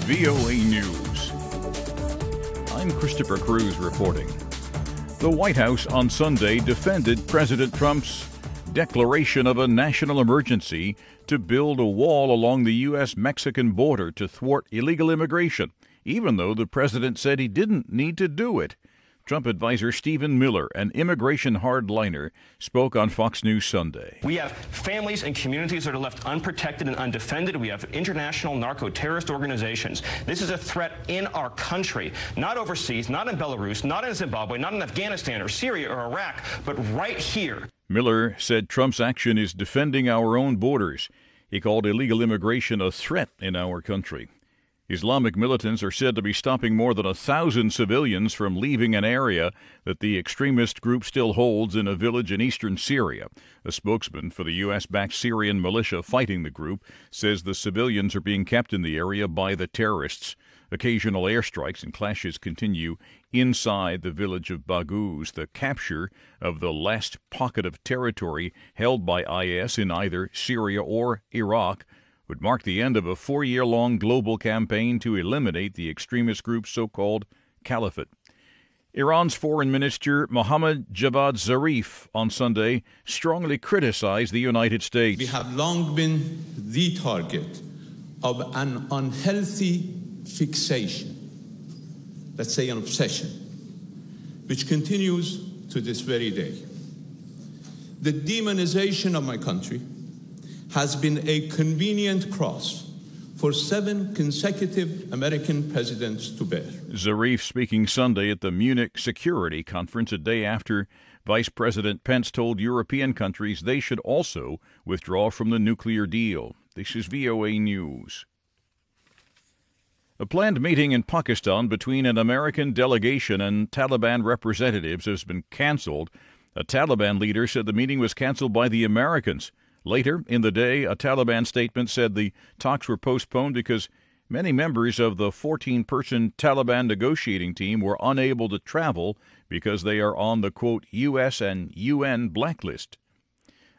VOA News. I'm Christopher Cruz reporting. The White House on Sunday defended President Trump's declaration of a national emergency to build a wall along the U.S. Mexican border to thwart illegal immigration, even though the president said he didn't need to do it. Trump advisor Stephen Miller, an immigration hardliner, spoke on Fox News Sunday. We have families and communities that are left unprotected and undefended. We have international narco-terrorist organizations. This is a threat in our country, not overseas, not in Belarus, not in Zimbabwe, not in Afghanistan or Syria or Iraq, but right here. Miller said Trump's action is defending our own borders. He called illegal immigration a threat in our country. Islamic militants are said to be stopping more than 1,000 civilians from leaving an area that the extremist group still holds in a village in eastern Syria. A spokesman for the U.S.-backed Syrian militia fighting the group says the civilians are being kept in the area by the terrorists. Occasional airstrikes and clashes continue inside the village of Baghouz, the capture of the last pocket of territory held by IS in either Syria or Iraq would mark the end of a 4-year-long global campaign to eliminate the extremist group's so-called caliphate. Iran's Foreign Minister Mohammad Javad Zarif on Sunday strongly criticized the United States. We have long been the target of an unhealthy fixation, let's say an obsession, which continues to this very day. The demonization of my country has been a convenient cross for 7 consecutive American presidents to bear. Zarif speaking Sunday at the Munich Security Conference a day after Vice President Pence told European countries they should also withdraw from the nuclear deal. This is VOA News. A planned meeting in Pakistan between an American delegation and Taliban representatives has been canceled. A Taliban leader said the meeting was canceled by the Americans. Later in the day, a Taliban statement said the talks were postponed because many members of the 14-person Taliban negotiating team were unable to travel because they are on the, quote, U.S. and UN blacklist.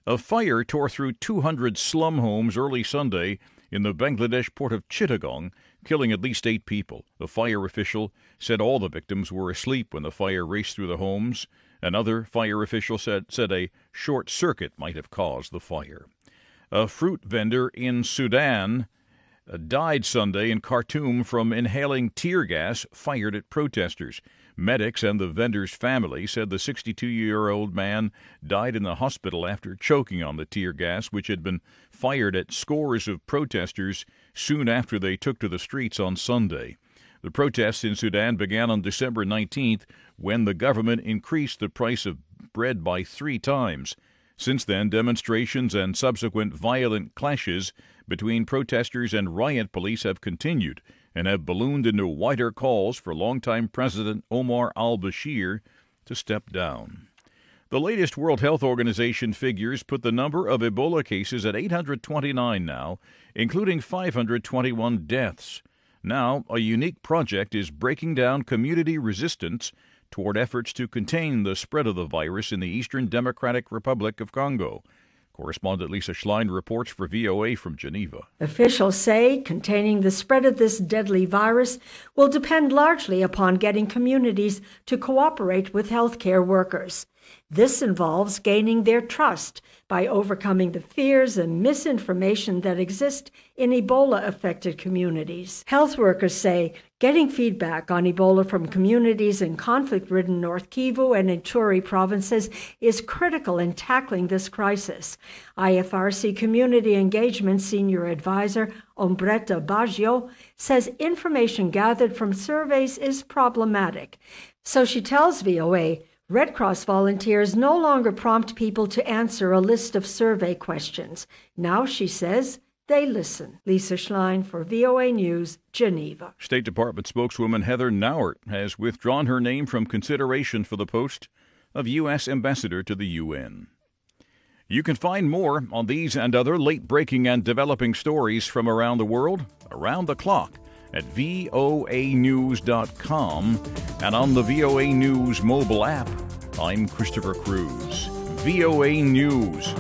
A fire tore through 200 slum homes early Sunday in the Bangladesh port of Chittagong, killing at least 8 people. The fire official said all the victims were asleep when the fire raced through the homes. Another fire official said a short circuit might have caused the fire. A fruit vendor in Sudan died Sunday in Khartoum from inhaling tear gas fired at protesters. Medics and the vendor's family said the 62-year-old man died in the hospital after choking on the tear gas, which had been fired at scores of protesters soon after they took to the streets on Sunday. The protests in Sudan began on December 19th when the government increased the price of bread by 3 times. Since then, demonstrations and subsequent violent clashes between protesters and riot police have continued and have ballooned into wider calls for longtime President Omar al-Bashir to step down. The latest World Health Organization figures put the number of Ebola cases at 829 now, including 521 deaths. Now, a unique project is breaking down community resistance toward efforts to contain the spread of the virus in the Eastern Democratic Republic of Congo. Correspondent Lisa Schlein reports for VOA from Geneva. Officials say containing the spread of this deadly virus will depend largely upon getting communities to cooperate with healthcare workers. This involves gaining their trust by overcoming the fears and misinformation that exist in Ebola-affected communities. Health workers say getting feedback on Ebola from communities in conflict-ridden North Kivu and Ituri provinces is critical in tackling this crisis. IFRC Community Engagement Senior Advisor Ombretta Baggio says information gathered from surveys is problematic. So she tells VOA Red Cross volunteers no longer prompt people to answer a list of survey questions. Now, she says, they listen. Lisa Schlein for VOA News, Geneva. State Department spokeswoman Heather Nauert has withdrawn her name from consideration for the post of U.S. Ambassador to the UN. You can find more on these and other late-breaking and developing stories from around the world, around the clock, at voanews.com and on the VOA News mobile app. I'm Christopher Cruz. VOA News.